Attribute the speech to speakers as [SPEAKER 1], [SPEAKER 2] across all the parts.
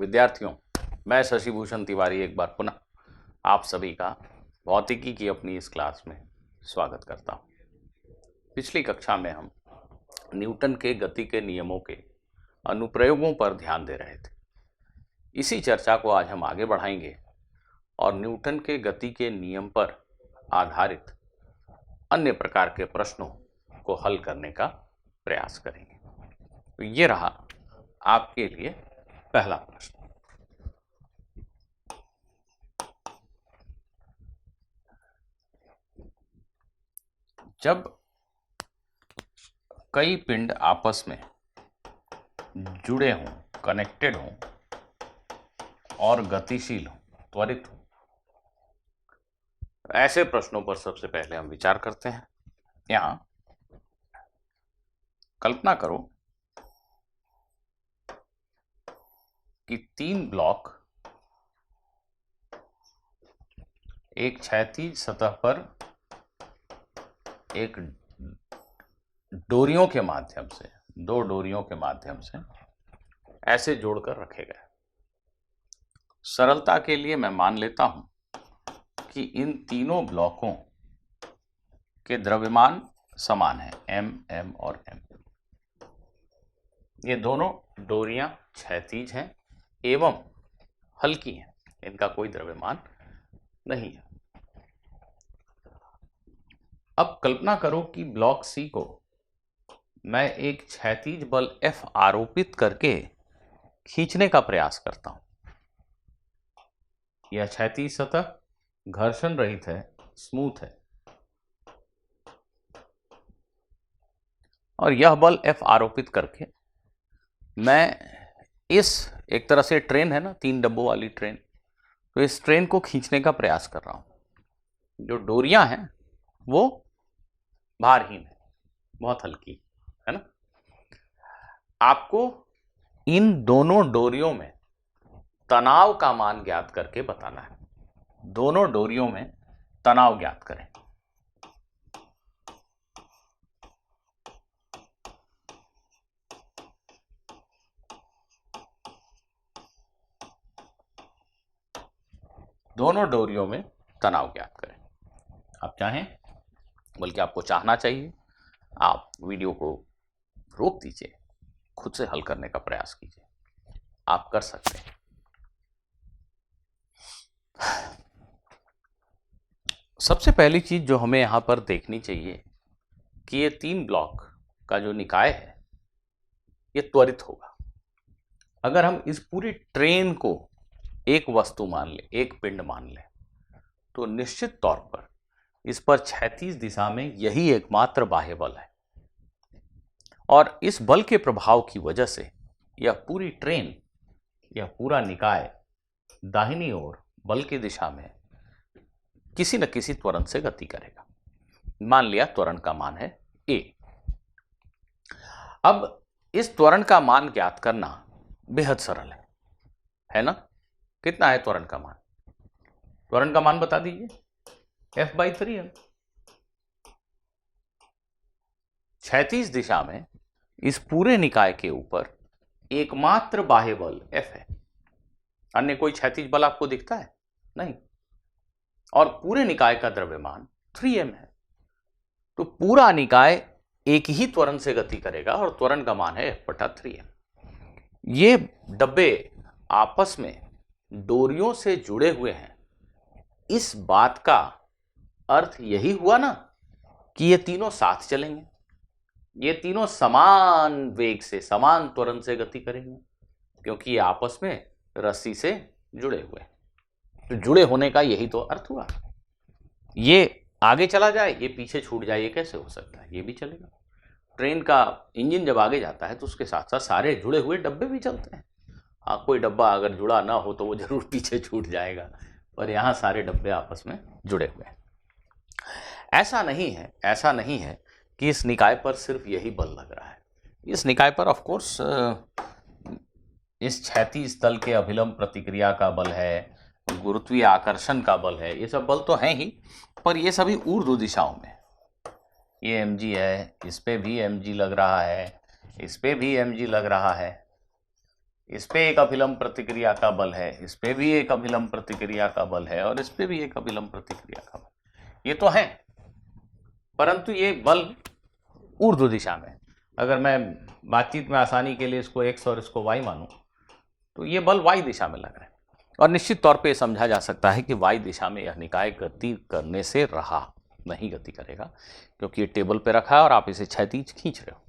[SPEAKER 1] विद्यार्थियों, मैं शशिभूषण तिवारी एक बार पुनः आप सभी का भौतिकी की अपनी इस क्लास में स्वागत करता हूं। पिछली कक्षा में हम न्यूटन के गति के नियमों के अनुप्रयोगों पर ध्यान दे रहे थे। इसी चर्चा को आज हम आगे बढ़ाएंगे और न्यूटन के गति के नियम पर आधारित अन्य प्रकार के प्रश्नों को हल करने का प्रयास करेंगे। तो ये रहा आपके लिए पहला प्रश्न। जब कई पिंड आपस में जुड़े हों, कनेक्टेड हों और गतिशील हों, त्वरित हों, ऐसे प्रश्नों पर सबसे पहले हम विचार करते हैं। यहां कल्पना करो कि तीन ब्लॉक एक क्षैतिज सतह पर एक डोरियों के माध्यम से, दो डोरियों के माध्यम से ऐसे जोड़कर रखे गए। सरलता के लिए मैं मान लेता हूं कि इन तीनों ब्लॉकों के द्रव्यमान समान है, m, m और m। ये दोनों डोरियां क्षैतिज हैं एवं हल्की हैं, इनका कोई द्रव्यमान नहीं है। अब कल्पना करो कि ब्लॉक सी को मैं एक क्षैतिज बल F आरोपित करके खींचने का प्रयास करता हूं। यह क्षैतिज सतह घर्षण रहित है, स्मूथ है, और यह बल F आरोपित करके मैं इस, एक तरह से ट्रेन है ना, 3 डब्बों वाली ट्रेन, तो इस ट्रेन को खींचने का प्रयास कर रहा हूं। जो डोरियां हैं वो भारहीन है, बहुत हल्की है ना। आपको इन दोनों डोरियों में तनाव का मान ज्ञात करके बताना है। दोनों डोरियों में तनाव ज्ञात करें। दोनों डोरियों में तनाव ज्ञात करें। आप चाहें, बल्कि आपको चाहना चाहिए, आप वीडियो को रोक दीजिए, खुद से हल करने का प्रयास कीजिए। आप कर सकते हैं। सबसे पहली चीज जो हमें यहां पर देखनी चाहिए कि ये 3 ब्लॉक का जो निकाय है ये त्वरित होगा। अगर हम इस पूरी ट्रेन को एक वस्तु मान लें, एक पिंड मान लें, तो निश्चित तौर पर इस पर क्षैतिज दिशा में यही एकमात्र बाह्य बल है, और इस बल के प्रभाव की वजह से यह पूरी ट्रेन, यह पूरा निकाय दाहिनी ओर बल की दिशा में किसी न किसी त्वरण से गति करेगा। मान लिया त्वरण का मान है a। अब इस त्वरण का मान ज्ञात करना बेहद सरल है ना। कितना है त्वरण का मान? त्वरण का मान बता दीजिए। F/3 है। क्षैतिज दिशा में इस पूरे निकाय के ऊपर एकमात्र बाह्य बल F है। अन्य कोई क्षैतिज बल आपको दिखता है? नहीं। और पूरे निकाय का द्रव्यमान 3m है। तो पूरा निकाय एक ही त्वरण से गति करेगा और त्वरण का मान है F/3m। ये डब्बे आपस में डोरियों से जुड़े हुए हैं। इस बात का अर्थ यही हुआ ना कि ये तीनों साथ चलेंगे, ये तीनों समान वेग से, समान त्वरण से गति करेंगे, क्योंकि ये आपस में रस्सी से जुड़े हुए हैं। तो जुड़े होने का यही तो अर्थ हुआ। ये आगे चला जाए, ये पीछे छूट जाए, ये कैसे हो सकता है? ये भी चलेगा। ट्रेन का इंजन जब आगे जाता है तो उसके साथ साथ सारे जुड़े हुए डब्बे भी चलते हैं। हाँ, कोई डब्बा अगर जुड़ा ना हो तो वो जरूर पीछे छूट जाएगा, पर यहाँ सारे डब्बे आपस में जुड़े हुए हैं। ऐसा नहीं है कि इस निकाय पर सिर्फ यही बल लग रहा है। इस निकाय पर ऑफ कोर्स इस क्षैतिज तल के अभिलंब प्रतिक्रिया का बल है, गुरुत्वीय आकर्षण का बल है, ये सब बल तो हैं ही, पर ये सभी ऊर्ध्व दिशाओं में। ये mg है, इस पे भी mg लग रहा है, इस पे भी mg लग रहा है। इस पे एक अभिलंब प्रतिक्रिया का बल है, इस पे भी एक अभिलंब प्रतिक्रिया का बल है और इस पे भी एक अभिलंब प्रतिक्रिया का बल, ये तो है। परंतु ये बल ऊर्ध्व दिशा में, अगर मैं बातचीत में आसानी के लिए इसको x और इसको y मानूं तो ये बल y दिशा में लग रहे हैं। और निश्चित तौर पे समझा जा सकता है कि y दिशा में यह निकाय गति करने से रहा नहीं गति करेगा, क्योंकि ये टेबल पे रखा है और आप इसे क्षैतिज खींच रहे हो।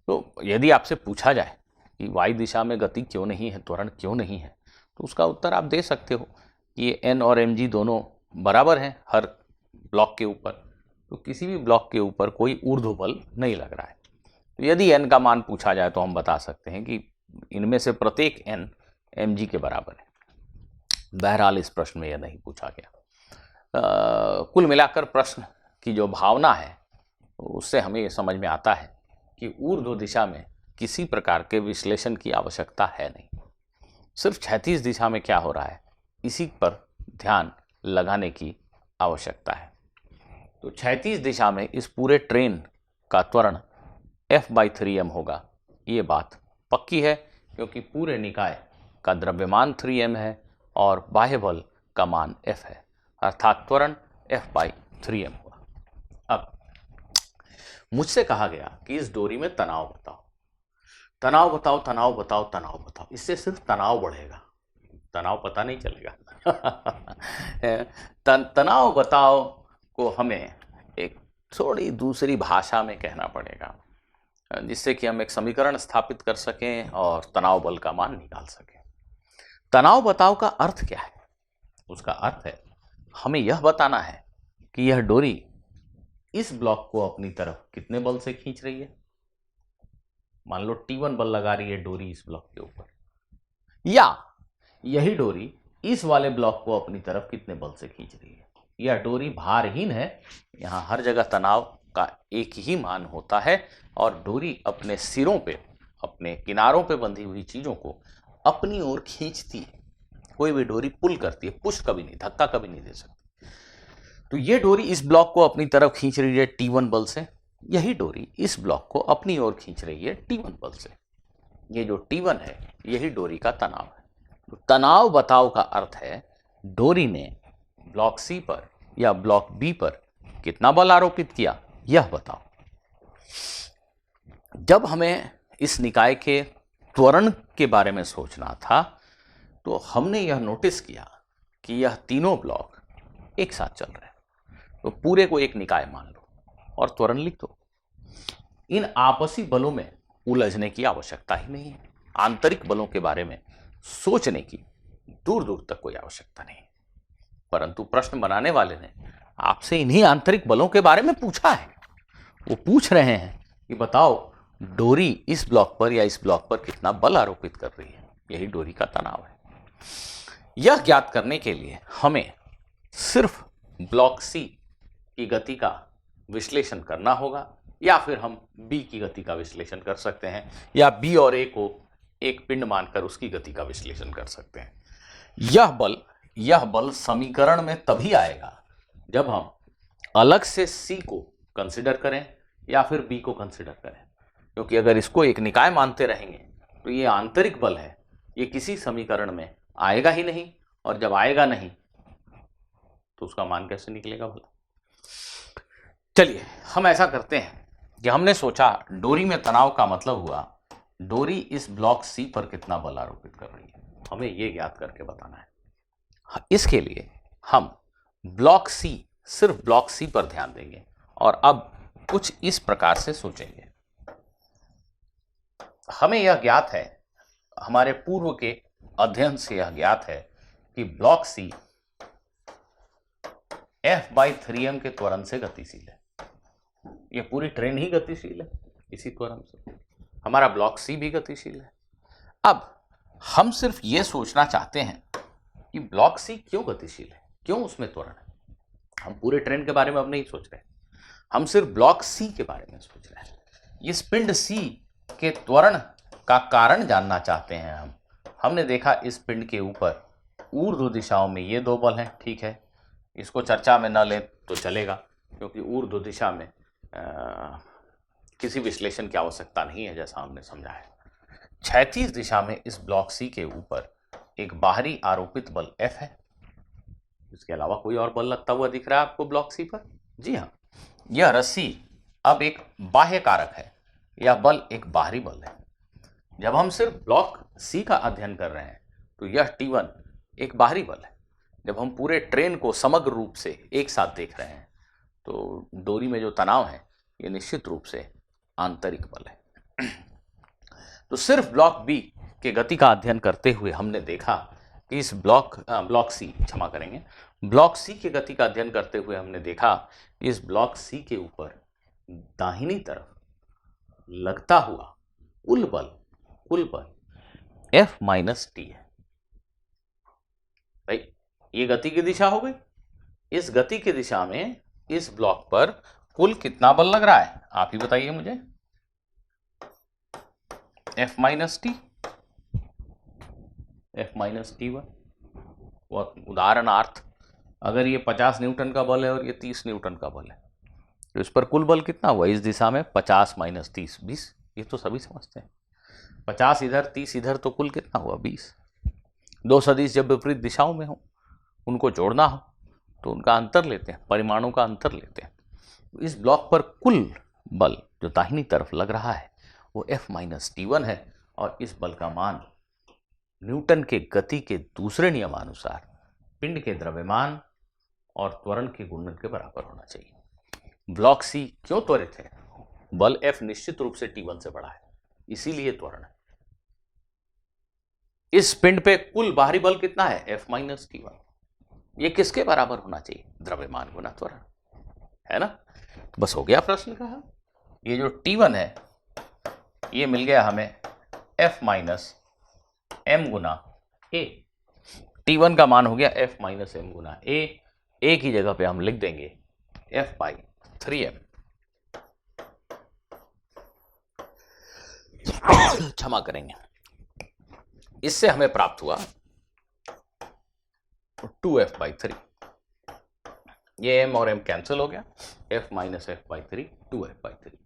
[SPEAKER 1] तो यदि आपसे पूछा जाए कि y दिशा में गति क्यों नहीं है, त्वरण क्यों नहीं है, तो उसका उत्तर आप दे सकते हो कि ये n और mg दोनों बराबर हैं हर ब्लॉक के ऊपर, तो किसी भी ब्लॉक के ऊपर कोई ऊर्ध्व बल नहीं लग रहा है। तो यदि n का मान पूछा जाए तो हम बता सकते हैं कि इनमें से प्रत्येक n mg के बराबर है। बहरहाल इस प्रश्न में यह नहीं पूछा गया। कुल मिलाकर प्रश्न की जो भावना है उससे हमें ये समझ में आता है कि ऊर्ध्व दिशा में किसी प्रकार के विश्लेषण की आवश्यकता है नहीं, सिर्फ क्षैतिज दिशा में क्या हो रहा है इसी पर ध्यान लगाने की आवश्यकता है। तो क्षैतिज दिशा में इस पूरे ट्रेन का त्वरण F/3m होगा, ये बात पक्की है, क्योंकि पूरे निकाय का द्रव्यमान 3m है और बाह्य बल का मान F है, अर्थात त्वरण F/3m हुआ। अब मुझसे कहा गया कि इस डोरी में तनाव बताओ, तनाव बताओ, तनाव बताओ, तनाव बताओ। इससे सिर्फ तनाव बढ़ेगा, तनाव पता नहीं चलेगा। तनाव बताओ को हमें एक थोड़ी दूसरी भाषा में कहना पड़ेगा, जिससे कि हम एक समीकरण स्थापित कर सकें और तनाव बल का मान निकाल सकें। तनाव बताओ का अर्थ क्या है? उसका अर्थ है हमें यह बताना है कि यह डोरी इस ब्लॉक को अपनी तरफ कितने बल से खींच रही है। मान लो T1 बल लगा रही है डोरी इस ब्लॉक के ऊपर, या यही डोरी इस वाले ब्लॉक को अपनी तरफ कितने बल से खींच रही है। यह डोरी भारहीन है, यहां हर जगह तनाव का एक ही मान होता है और डोरी अपने सिरों पे, अपने किनारों पे बंधी हुई चीजों को अपनी ओर खींचती है। कोई भी डोरी पुल करती है, पुश कभी नहीं, धक्का कभी नहीं दे सकती। तो ये डोरी इस ब्लॉक को अपनी तरफ खींच रही है T1 बल से, यही डोरी इस ब्लॉक को अपनी ओर खींच रही है T1 बल से। ये जो T1 है यही डोरी का तनाव है। तो तनाव बताओ का अर्थ है डोरी ने ब्लॉक C पर या ब्लॉक B पर कितना बल आरोपित किया, यह बताओ। जब हमें इस निकाय के त्वरण के बारे में सोचना था तो हमने यह नोटिस किया कि यह तीनों ब्लॉक एक साथ चल रहे हैं, तो पूरे को एक निकाय मान लो और त्वरण लिख दो। इन आपसी बलों में उलझने की आवश्यकता ही नहीं है, आंतरिक बलों के बारे में सोचने की दूर दूर तक कोई आवश्यकता नहीं है। परंतु प्रश्न बनाने वाले ने आपसे इन्हीं आंतरिक बलों के बारे में पूछा है। वो पूछ रहे हैं कि बताओ डोरी इस ब्लॉक पर या इस ब्लॉक पर कितना बल आरोपित कर रही है, यही डोरी का तनाव है। यह ज्ञात करने के लिए हमें सिर्फ ब्लॉक C की गति का विश्लेषण करना होगा, या फिर हम B की गति का विश्लेषण कर सकते हैं, या B और A को एक पिंड मानकर उसकी गति का विश्लेषण कर सकते हैं। यह बल समीकरण में तभी आएगा जब हम अलग से C को कंसिडर करें या फिर B को कंसिडर करें, क्योंकि अगर इसको एक निकाय मानते रहेंगे तो ये आंतरिक बल है, ये किसी समीकरण में आएगा ही नहीं, और जब आएगा नहीं तो उसका मान कैसे निकलेगा भला। चलिए हम ऐसा करते हैं कि हमने सोचा डोरी में तनाव का मतलब हुआ डोरी इस ब्लॉक C पर कितना बल आरोपित कर रही है, हमें ये ज्ञात करके बताना है। इसके लिए हम ब्लॉक C, सिर्फ ब्लॉक C पर ध्यान देंगे और अब कुछ इस प्रकार से सोचेंगे। हमें यह ज्ञात है, हमारे पूर्व के अध्ययन से यह ज्ञात है कि ब्लॉक C F/3m के त्वरण से गतिशील है। यह पूरी ट्रेन ही गतिशील है इसी त्वरण से, हमारा ब्लॉक C भी गतिशील है। अब हम सिर्फ ये सोचना चाहते हैं कि ब्लॉक C क्यों गतिशील है, क्यों उसमें त्वरण है। हम पूरे ट्रेन के बारे में अब नहीं सोच रहे, हम सिर्फ ब्लॉक C के बारे में सोच रहे हैं। इस पिंड C के त्वरण का कारण जानना चाहते हैं हम। हमने देखा इस पिंड के ऊपर ऊर्ध्व दिशाओं में ये दो बल हैं, ठीक है, इसको चर्चा में न लें तो चलेगा, क्योंकि ऊर्ध्व दिशा में किसी विश्लेषण की आवश्यकता नहीं है, जैसा हमने समझा है। क्षैतिज दिशा में इस ब्लॉक सी के ऊपर एक बाहरी आरोपित बल F है। इसके अलावा कोई और बल लगता हुआ दिख रहा है आपको ब्लॉक सी पर? जी हाँ, यह रस्सी अब एक बाह्य कारक है, यह बल एक बाहरी बल है। जब हम सिर्फ ब्लॉक सी का अध्ययन कर रहे हैं तो यह T1 एक बाहरी बल है। जब हम पूरे ट्रेन को समग्र रूप से एक साथ देख रहे हैं तो डोरी में जो तनाव है ये निश्चित रूप से आंतरिक बल है। तो सिर्फ ब्लॉक बी के गति का अध्ययन करते हुए हमने देखा कि इस ब्लॉक सी के गति का अध्ययन करते हुए हमने देखा इस ब्लॉक सी के ऊपर दाहिनी तरफ लगता हुआ कुल बल F माइनस टी है। भाई ये गति की दिशा हो गई। इस गति की दिशा में इस ब्लॉक पर कुल कितना बल लग रहा है आप ही बताइए मुझे? F माइनस टी1। उदाहरणार्थ अगर ये 50 न्यूटन का बल है और ये 30 न्यूटन का बल है तो इस पर कुल बल कितना हुआ इस दिशा में? 50 माइनस 30 20। ये तो सभी समझते हैं। 50 इधर 30 इधर तो कुल कितना हुआ 20। दो सदिश जब विपरीत दिशाओं में हो उनको जोड़ना हो तो उनका अंतर लेते हैं, परिमाणों का अंतर लेते हैं। इस ब्लॉक पर कुल बल जो दाहिनी तरफ लग रहा है वो F माइनस टी1 है और इस बल का मान न्यूटन के गति के दूसरे नियमानुसार पिंड के द्रव्यमान और त्वरण के गुणन के बराबर होना चाहिए। ब्लॉक सी क्यों त्वरित है? बल F निश्चित रूप से T1 से बड़ा है, इसीलिए त्वरण है। इस पिंड पे कुल बाहरी बल कितना है? F माइनस टी1। ये किसके बराबर होना चाहिए? द्रव्यमान गुना त्वरण, है ना? तो बस हो गया प्रश्न का हल। ये जो T1 है ये मिल गया हमें F minus m Guna a। T1 का मान हो गया F minus m Guna a की जगह पे हम लिख देंगे F बाई 3m। क्षमा करेंगे। इससे हमें प्राप्त हुआ 2F बाई 3। ये m और m कैंसिल हो गया, F minus F by 3 2F by 3।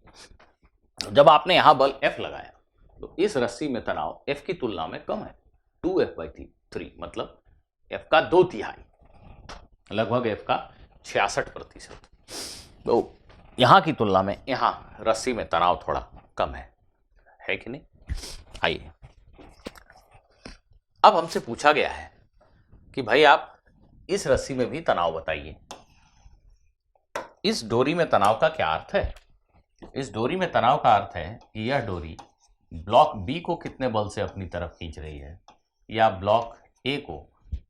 [SPEAKER 1] जब आपने यहां बल F लगाया तो इस रस्सी में तनाव F की तुलना में कम है, 2F बाई 3, मतलब F का 2/3, लगभग F का 66%। तो यहां की तुलना में यहां रस्सी में तनाव थोड़ा कम है कि नहीं? आइए, अब हमसे पूछा गया है कि भाई आप इस रस्सी में भी तनाव बताइए। इस डोरी में तनाव का क्या अर्थ है? इस डोरी में तनाव का अर्थ है कि यह डोरी ब्लॉक बी को कितने बल से अपनी तरफ खींच रही है या ब्लॉक ए को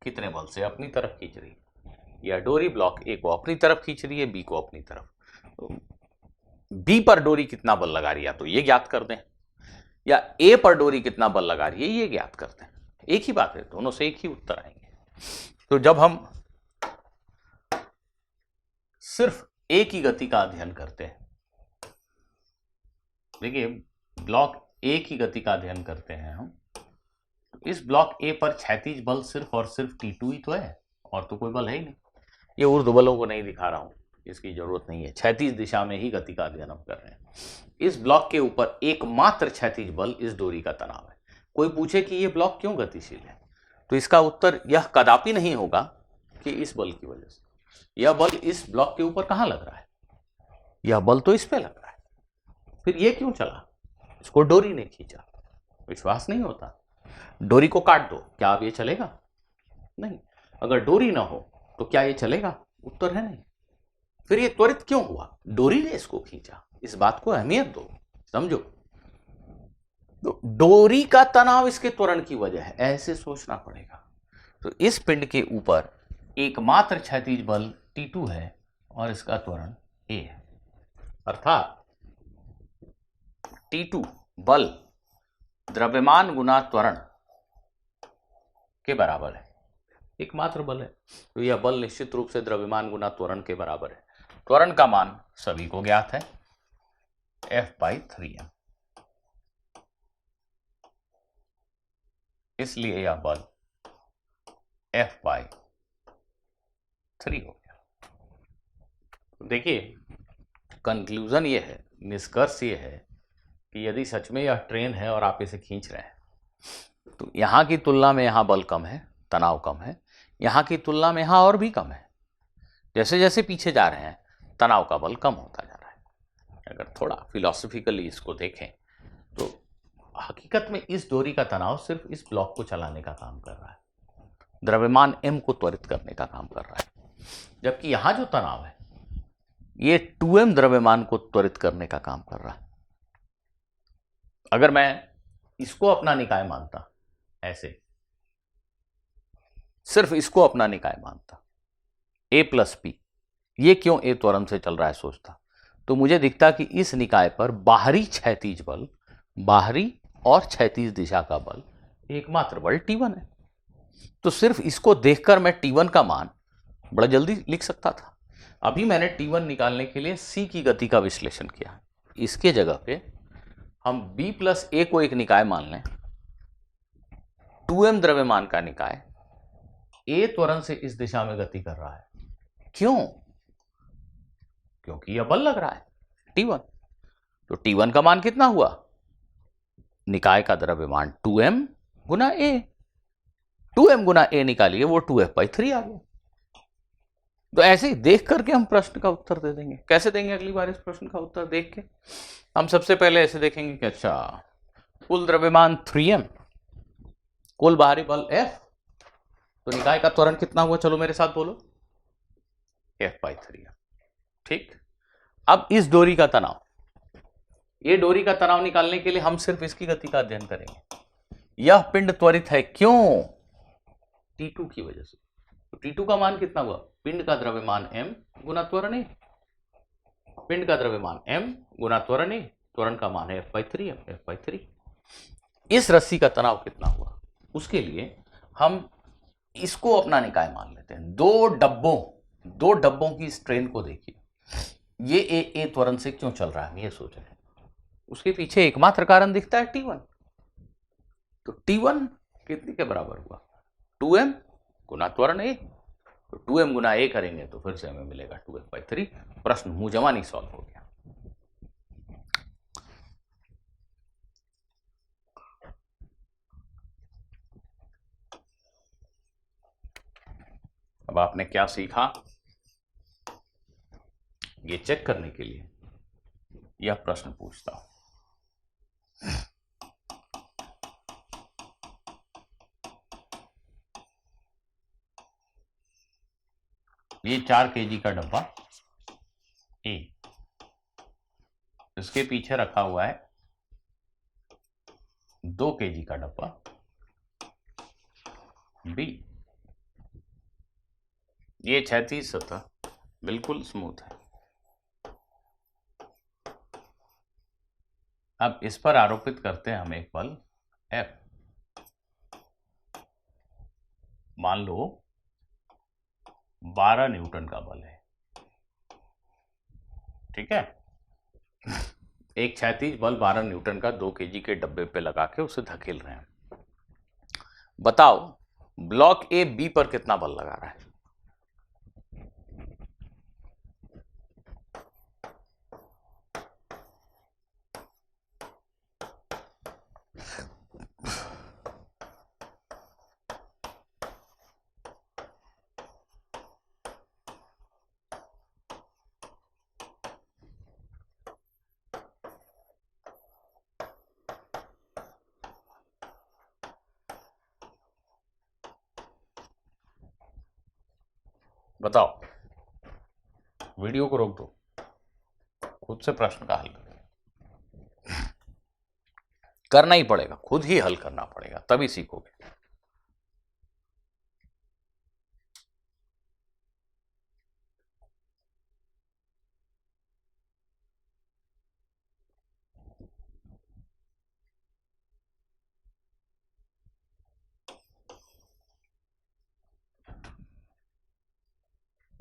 [SPEAKER 1] कितने बल से अपनी तरफ खींच रही है। यह डोरी ब्लॉक ए को अपनी तरफ खींच रही है, बी को अपनी तरफ। तो बी पर डोरी कितना बल लगा रही है तो ये ज्ञात कर दें, या ए पर डोरी कितना बल लगा रही है ये ज्ञात कर दें। एक ही बात है, दोनों से एक ही उत्तर आएंगे। तो जब हम सिर्फ ए की गति का अध्ययन करते हैं, देखिए ब्लॉक ए की गति का अध्ययन करते हैं हम, तो इस ब्लॉक ए पर क्षैतिज बल सिर्फ और सिर्फ T2 ही तो है, और तो कोई बल है ही नहीं। ये ऊर्ध्व बलों को नहीं दिखा रहा हूं, इसकी जरूरत नहीं है। क्षैतिज दिशा में ही गति का अध्ययन हम कर रहे हैं। इस ब्लॉक के ऊपर एकमात्र क्षैतिज बल इस डोरी का तनाव है। कोई पूछे कि ये ब्लॉक क्यों गतिशील है तो इसका उत्तर यह कदापि नहीं होगा कि इस बल की वजह से। यह बल इस ब्लॉक के ऊपर कहां लग रहा है? यह बल तो इस पे लग रहा है, फिर ये क्यों चला? इसको डोरी ने खींचा। विश्वास नहीं होता? डोरी को काट दो, क्या अब ये चलेगा? नहीं। अगर डोरी ना हो तो क्या ये चलेगा? उत्तर है नहीं। फिर ये त्वरित क्यों हुआ? डोरी ने इसको खींचा। इस बात को अहमियत दो, समझो। तो डोरी का तनाव इसके त्वरण की वजह है, ऐसे सोचना पड़ेगा। तो इस पिंड के ऊपर एकमात्र क्षैतिज बल T2 है और इसका त्वरण A है, अर्थात T2 बल द्रव्यमान गुना त्वरण के बराबर है, एकमात्र बल है। तो यह बल निश्चित रूप से द्रव्यमान गुना त्वरण के बराबर है। त्वरण का मान सभी को ज्ञात है, F बाई 3m। इसलिए यह बल F बाई 3 हो गया। देखिए कंक्लूजन ये है, निष्कर्ष ये है कि यदि सच में यह ट्रेन है और आप इसे खींच रहे हैं तो यहाँ की तुलना में यहाँ बल कम है, तनाव कम है, यहाँ की तुलना में यहाँ और भी कम है। जैसे जैसे पीछे जा रहे हैं तनाव का बल कम होता जा रहा है। अगर थोड़ा फिलोसफिकली इसको देखें तो हकीकत में इस डोरी का तनाव सिर्फ इस ब्लॉक को चलाने का काम कर रहा है, द्रव्यमान m को त्वरित करने का काम कर रहा है, जबकि यहां जो तनाव है ये 2m द्रव्यमान को त्वरित करने का काम कर रहा है। अगर मैं इसको अपना निकाय मानता, ऐसे सिर्फ इसको अपना निकाय मानता, a प्लस p, ये क्यों a त्वरण से चल रहा है सोचता, तो मुझे दिखता कि इस निकाय पर बाहरी क्षैतिज बल, बाहरी और क्षैतिज दिशा का बल एकमात्र बल T1 है। तो सिर्फ इसको देखकर मैं T1 का मान बड़ा जल्दी लिख सकता था। अभी मैंने T1 निकालने के लिए C की गति का विश्लेषण किया। इसके जगह पे हम B प्लस A को एक निकाय मान लें, 2m द्रव्यमान का निकाय A त्वरण से इस दिशा में गति कर रहा है। क्यों? क्योंकि यह बल लग रहा है T1। तो T1 का मान कितना हुआ? निकाय का द्रव्यमान 2m Guna A। 2m Guna A निकालिए, वो 2f/3 आ गया। तो ऐसे ही देख करके हम प्रश्न का उत्तर दे देंगे। कैसे देंगे अगली बार इस प्रश्न का उत्तर देख के? हम सबसे पहले ऐसे देखेंगे कि अच्छा, कुल द्रव्यमान 3m, कुल बाहरी बल F, तो निकाय का त्वरण कितना हुआ? चलो मेरे साथ बोलो, F/3। ठीक। अब इस डोरी का तनाव, ये डोरी का तनाव निकालने के लिए हम सिर्फ इसकी गति का अध्ययन करेंगे। यह पिंड त्वरित है, क्यों? T2 की वजह से। तो T2 का मान कितना हुआ? पिंड का द्रव्यमान m गुना त्वरण a। पिंड का द्रव्यमान m गुना त्वरण a, त्वरण का मान है F/3। इस रस्सी का तनाव कितना हुआ? उसके लिए हम इसको अपना निकाय मान लेते हैं। दो डब्बों की इस ट्रेन को देखिए, ये a त्वरण से क्यों चल रहा है, ये सोच रहे हैं। उसके पीछे एकमात्र कारण दिखता है T1। तो T1 कितने के बराबर हुआ? 2m गुना त्वरण a। तो 2m गुना a करेंगे तो फिर से हमें मिलेगा 2f/3। प्रश्न मुंह जवानी सॉल्व हो गया। अब आपने क्या सीखा, ये चेक करने के लिए यह प्रश्न पूछता हूं। ये 4 kg का डब्बा A, इसके पीछे रखा हुआ है 2 kg का डब्बा B। ये क्षैतिज सतह बिल्कुल स्मूथ है। अब इस पर आरोपित करते हैं हम एक बल F। मान लो 12 न्यूटन का बल है, ठीक है। एक क्षैतिज बल 12 न्यूटन का 2 kg के डब्बे पे लगा के उसे धकेल रहे हैं। बताओ ब्लॉक ए बी पर कितना बल लगा रहा है? बताओ, वीडियो को रोक दो, खुद से प्रश्न का हल करो। करना ही पड़ेगा, खुद ही हल करना पड़ेगा, तभी सीखोगे।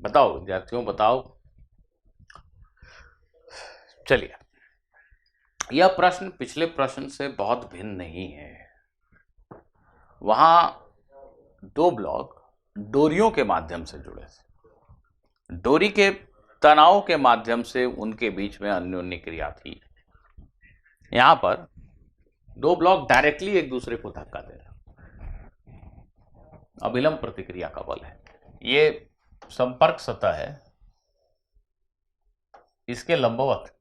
[SPEAKER 1] बताओ विद्यार्थियों, बताओ। चलिए, यह प्रश्न पिछले प्रश्न से बहुत भिन्न नहीं है। वहां 2 ब्लॉक डोरियों के माध्यम से जुड़े थे, डोरी के तनाव के माध्यम से उनके बीच में अन्योन्य क्रिया थी। यहां पर दो ब्लॉक डायरेक्टली एक दूसरे को धक्का दे रहे हैं, अभिलंब प्रतिक्रिया का बल है। ये संपर्क सतह है, इसके लंबवत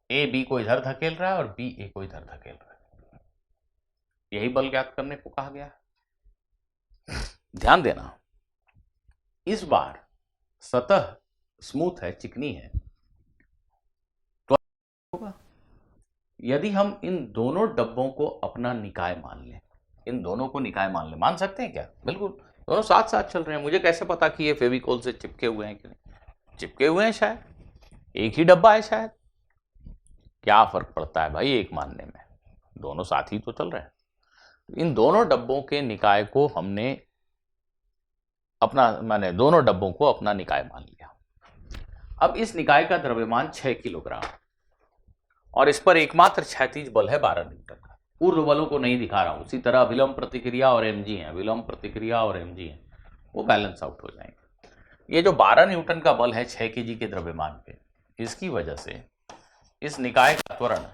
[SPEAKER 1] ए बी को इधर धकेल रहा है और बी ए को इधर धकेल रहा है। यही बल ज्ञात करने को कहा गया है। ध्यान देना, इस बार सतह स्मूथ है, चिकनी है, तो होगा यदि हम इन दोनों डब्बों को अपना निकाय मान लें। इन दोनों को निकाय मान लें, मान सकते हैं क्या? बिल्कुल, दोनों साथ साथ चल रहे हैं। मुझे कैसे पता कि ये फेविकोल से चिपके हुए हैं कि नहीं? चिपके हुए हैं, शायद एक ही डब्बा है, शायद। क्या फर्क पड़ता है भाई एक मानने में, दोनों साथ ही तो चल रहे हैं। इन दोनों डब्बों के निकाय को हमने अपना, मैंने दोनों डब्बों को अपना निकाय मान लिया। अब इस निकाय का द्रव्यमान 6 किलोग्राम और इस पर एकमात्र क्षैतिज बल है 12 न्यूटन का। पूर्व बलों को नहीं दिखा रहा हूं। उसी तरह विलंब प्रतिक्रिया और mg है, विलंब प्रतिक्रिया और mg है, वो बैलेंस आउट हो जाएंगे। ये जो 12 न्यूटन का बल है 6 केजी के द्रव्यमान पे, इसकी वजह से इस निकाय का त्वरण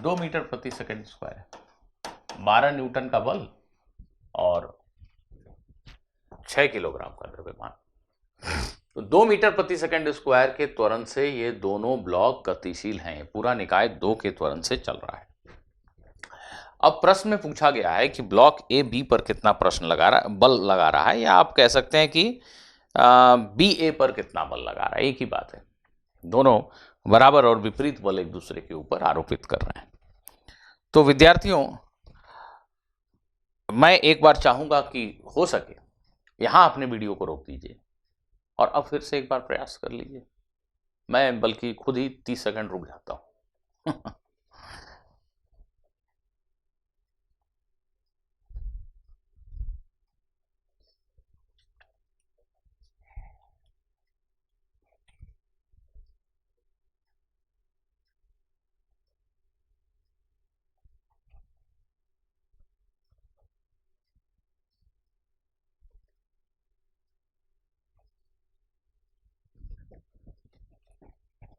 [SPEAKER 1] 2 मीटर प्रति सेकंड स्क्वायर है। 12 न्यूटन का बल और 6 किलोग्राम का द्रव्यमान, तो 2 मीटर प्रति सेकंड स्क्वायर के त्वरण से ये दोनों ब्लॉक गतिशील हैं। पूरा निकाय 2 के त्वरण से चल रहा है। अब प्रश्न में पूछा गया है कि ब्लॉक ए बी पर कितना बल लगा रहा है, या आप कह सकते हैं कि बी ए पर कितना बल लगा रहा है। एक ही बात है, दोनों बराबर और विपरीत बल एक दूसरे के ऊपर आरोपित कर रहे हैं। तो विद्यार्थियों, मैं एक बार चाहूंगा कि हो सके यहां अपने वीडियो को रोक दीजिए और अब फिर से एक बार प्रयास कर लीजिए। मैं बल्कि खुद ही 30 सेकंड रुक जाता हूं।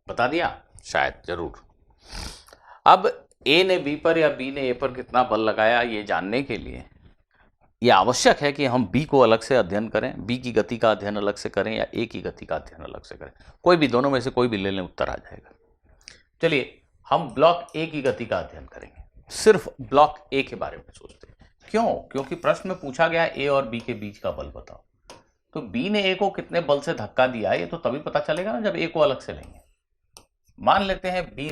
[SPEAKER 1] बता दिया शायद, जरूर। अब ए ने बी पर या बी ने ए पर कितना बल लगाया, ये जानने के लिए ये आवश्यक है कि हम बी को अलग से अध्ययन करें, बी की गति का अध्ययन अलग से करें, या ए की गति का अध्ययन अलग से करें। कोई भी, दोनों में से कोई भी ले लें, उत्तर आ जाएगा। चलिए हम ब्लॉक ए की गति का अध्ययन करेंगे। सिर्फ ब्लॉक ए के बारे में सोचते हैं। क्यों? क्योंकि प्रश्न में पूछा गया ए और बी के बीच का बल बताओ। तो बी ने ए को कितने बल से धक्का दिया, ये तो तभी पता चलेगा ना जब ए को अलग से लेंगे। मान लेते हैं बी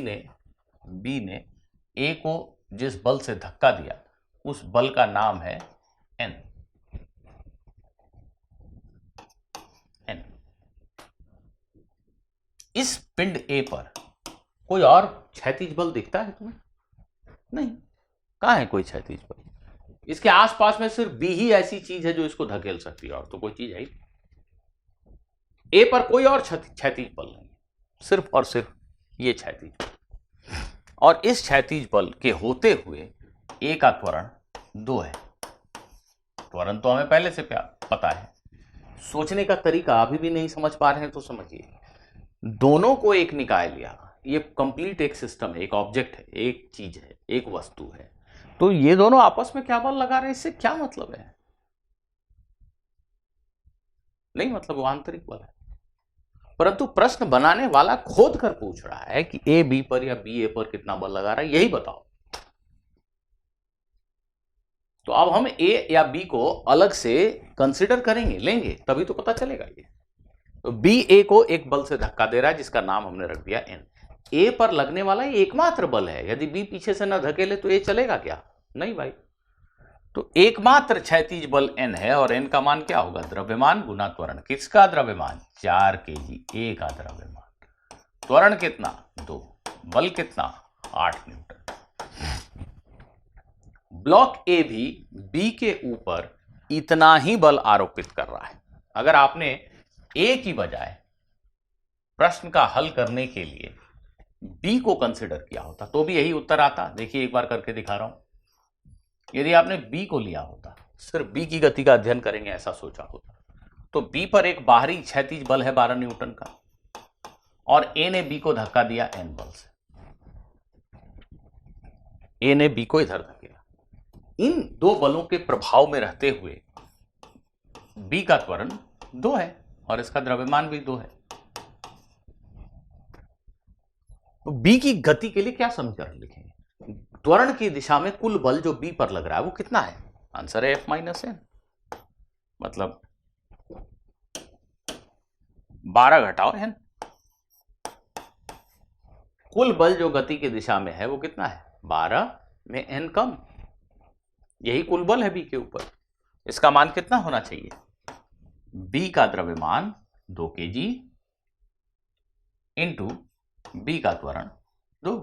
[SPEAKER 1] ने ए को जिस बल से धक्का दिया उस बल का नाम है एन। इस पिंड ए पर कोई और क्षैतिज बल दिखता है तुम्हें? नहीं। कहां है कोई क्षैतिज बल? इसके आसपास में सिर्फ बी ही ऐसी चीज है जो इसको धकेल सकती है, और तो कोई चीज है ही। ए पर कोई और क्षैतिज बल नहीं, सिर्फ और सिर्फ ये क्षैतिज बल। और इस क्षैतिज बल के होते हुए ए का त्वरण 2 है। त्वरण तो हमें पहले से पता है। सोचने का तरीका अभी भी नहीं समझ पा रहे हैं तो समझिए। दोनों को एक निकाय लिया, ये कंप्लीट एक सिस्टम है, एक ऑब्जेक्ट है, एक चीज है, एक वस्तु है। तो ये दोनों आपस में क्या बल लगा रहे हैं, इससे क्या मतलब है? नहीं मतलब, वो आंतरिक बल है। परंतु प्रश्न बनाने वाला खोद कर पूछ रहा है कि ए बी पर या बी ए पर कितना बल लगा रहा है, यही बताओ। तो अब हम ए या बी को अलग से कंसीडर करेंगे, लेंगे, तभी तो पता चलेगा ये। तो बी ए को एक बल से धक्का दे रहा है जिसका नाम हमने रख दिया एन। ए पर लगने वाला ये एकमात्र बल है। यदि बी पीछे से न धकेले तो ए चलेगा क्या? नहीं भाई। तो एकमात्र क्षैतिज बल एन है, और एन का मान क्या होगा? द्रव्यमान गुना त्वरण। किसका द्रव्यमान? 4 केजी। ए का द्रव्यमान। त्वरण कितना? 2। बल कितना? 8 न्यूटन। ब्लॉक ए भी बी के ऊपर इतना ही बल आरोपित कर रहा है। अगर आपने ए की बजाय प्रश्न का हल करने के लिए बी को कंसिडर किया होता तो भी यही उत्तर आता। देखिए एक बार करके दिखा रहा हूं। यदि आपने बी को लिया होता, सिर्फ बी की गति का अध्ययन करेंगे ऐसा सोचा होता, तो बी पर एक बाहरी क्षैतिज बल है 12 न्यूटन का, और ए ने बी को धक्का दिया एन बल से। ए ने बी को इधर धकेला। इन दो बलों के प्रभाव में रहते हुए बी का त्वरण 2 है और इसका द्रव्यमान भी 2 है। तो बी की गति के लिए क्या समीकरण लिखेंगे? त्वरण की दिशा में कुल बल जो बी पर लग रहा है वो कितना है? आंसर है F माइनस एन, मतलब 12 घटाओ एन। कुल बल जो गति की दिशा में है वो कितना है? 12 में एन कम, यही कुल बल है बी के ऊपर। इसका मान कितना होना चाहिए? बी का द्रव्यमान 2 kg इंटू बी का त्वरण 2।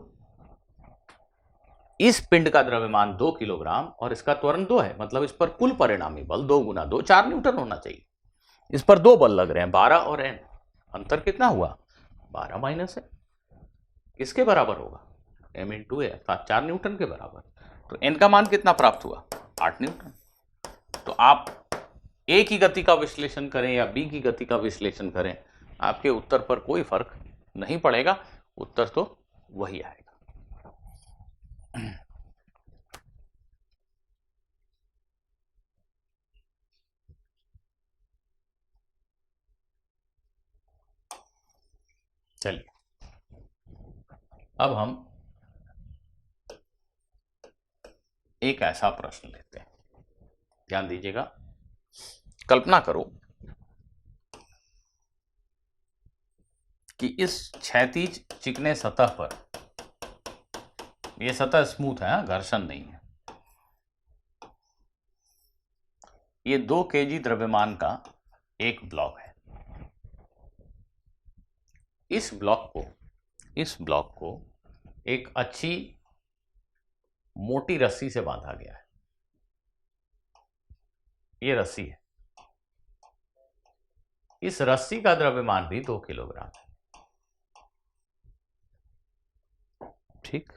[SPEAKER 1] इस पिंड का द्रव्यमान 2 किलोग्राम और इसका त्वरण 2 है, मतलब इस पर कुल परिणामी बल 2 गुना 2 4 न्यूटन होना चाहिए। इस पर 2 बल लग रहे हैं, 12 और एन। अंतर कितना हुआ? 12 माइनस है। किसके बराबर होगा? m इंटू ए, अर्थात 4 न्यूटन के बराबर। तो एन का मान कितना प्राप्त हुआ? 8 न्यूटन। तो आप ए की गति का विश्लेषण करें या बी की गति का विश्लेषण करें, आपके उत्तर पर कोई फर्क नहीं पड़ेगा, उत्तर तो वही आएगा। चलिए अब हम एक ऐसा प्रश्न लेते हैं, ध्यान दीजिएगा। कल्पना करो कि इस क्षैतिज चिकने सतह पर, यह सतह स्मूथ है, घर्षण नहीं है, ये 2 kg द्रव्यमान का एक ब्लॉक है। इस ब्लॉक को एक अच्छी मोटी रस्सी से बांधा गया है। ये रस्सी है, इस रस्सी का द्रव्यमान भी 2 किलोग्राम है। ठीक।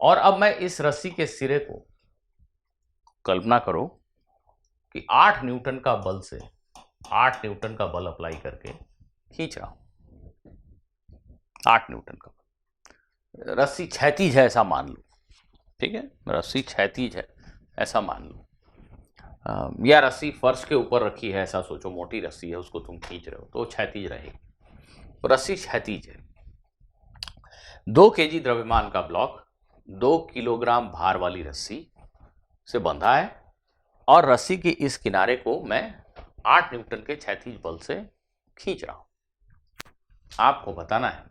[SPEAKER 1] और अब मैं इस रस्सी के सिरे को, कल्पना करो कि 8 न्यूटन का बल से 8 न्यूटन का बल अप्लाई करके खींच रहा हूं। 8 न्यूटन का बल। रस्सी क्षैतिज है ऐसा मान लो, ठीक है, रस्सी क्षैतिज है ऐसा मान लो, या रस्सी फर्श के ऊपर रखी है ऐसा सोचो, मोटी रस्सी है, उसको तुम खींच रहे हो तो क्षैतिज रहेगी। तो रस्सी क्षैतिज है, 2 kg द्रव्यमान का ब्लॉक 2 किलोग्राम भार वाली रस्सी से बंधा है, और रस्सी के इस किनारे को मैं 8 न्यूटन के क्षैतिज बल से खींच रहा हूं। आपको बताना है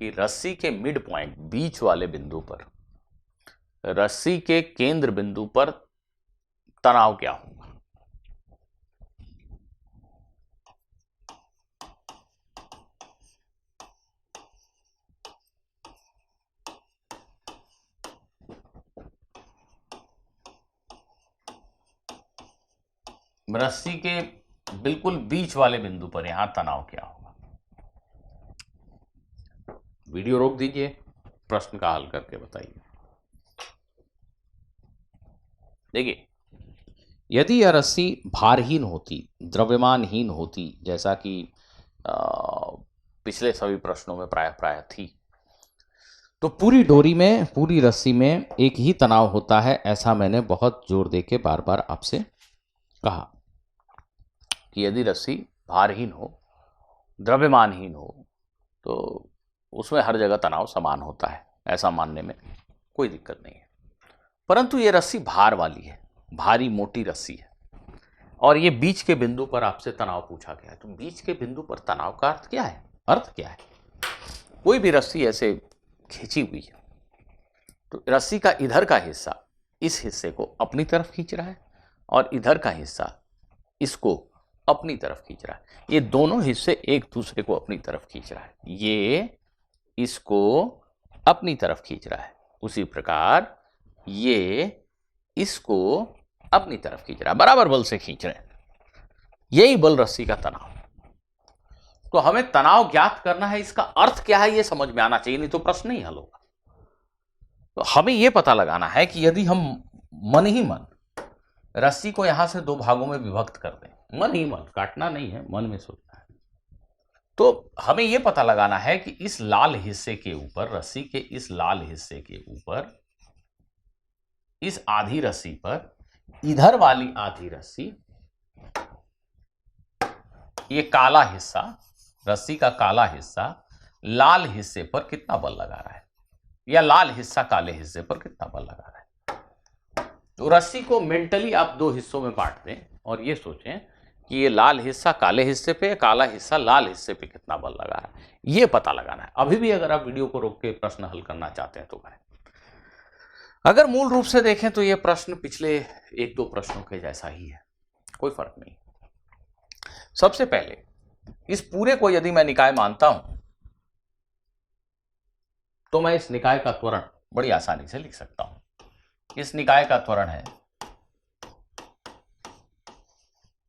[SPEAKER 1] कि रस्सी के मिड पॉइंट, बीच वाले बिंदु पर, रस्सी के केंद्र बिंदु पर तनाव क्या होगा? रस्सी के बिल्कुल बीच वाले बिंदु पर यहां तनाव क्या होगा? वीडियो रोक दीजिए, प्रश्न का हल करके बताइए। देखिए, यदि यह रस्सी भारहीन होती, द्रव्यमानहीन होती, जैसा कि पिछले सभी प्रश्नों में प्राय थी, तो पूरी डोरी में, पूरी रस्सी में एक ही तनाव होता है, ऐसा मैंने बहुत जोर देके बार बार आपसे कहा कि यदि रस्सी भारहीन हो, द्रव्यमानहीन हो, तो उसमें हर जगह तनाव समान होता है, ऐसा मानने में कोई दिक्कत नहीं है। परंतु ये रस्सी भार वाली है, भारी मोटी रस्सी है, और ये बीच के बिंदु पर आपसे तनाव पूछा गया है। तो बीच के बिंदु पर तनाव का अर्थ क्या है? अर्थ क्या है? कोई भी रस्सी ऐसे खींची हुई है, तो रस्सी का इधर का हिस्सा इस हिस्से को अपनी तरफ खींच रहा है, और इधर का हिस्सा इसको अपनी तरफ खींच रहा है। ये दोनों हिस्से एक दूसरे को अपनी तरफ खींच रहा है, ये इसको अपनी तरफ खींच रहा है, उसी प्रकार ये इसको अपनी तरफ खींच रहा है, बराबर बल से खींच रहे हैं। यही बल रस्सी का तनाव। तो हमें तनाव ज्ञात करना है, इसका अर्थ क्या है ये समझ में आना चाहिए, नहीं तो प्रश्न नहीं हल होगा। तो हमें यह पता लगाना है कि यदि हम मन ही मन रस्सी को यहां से 2 भागों में विभक्त कर दें, मन ही मन, काटना नहीं है, मन में सोचना है। तो हमें यह पता लगाना है कि इस लाल हिस्से के ऊपर, रस्सी के इस लाल हिस्से के ऊपर, इस आधी रस्सी पर, इधर वाली आधी रस्सी, ये काला हिस्सा, रस्सी का काला हिस्सा लाल हिस्से पर कितना बल लगा रहा है, या लाल हिस्सा काले हिस्से पर कितना बल लगा रहा है। तो रस्सी को मेंटली आप दो हिस्सों में बांट दें और ये सोचें कि ये लाल हिस्सा काले हिस्से पे, काला हिस्सा लाल हिस्से पे कितना बल लगा रहा है, ये पता लगाना है। अभी भी अगर आप वीडियो को रोक के प्रश्न हल करना चाहते हैं तो करें। अगर मूल रूप से देखें तो ये प्रश्न पिछले एक दो प्रश्नों के जैसा ही है, कोई फर्क नहीं। सबसे पहले इस पूरे को यदि मैं निकाय मानता हूं तो मैं इस निकाय का त्वरण बड़ी आसानी से लिख सकता हूं। इस निकाय का त्वरण है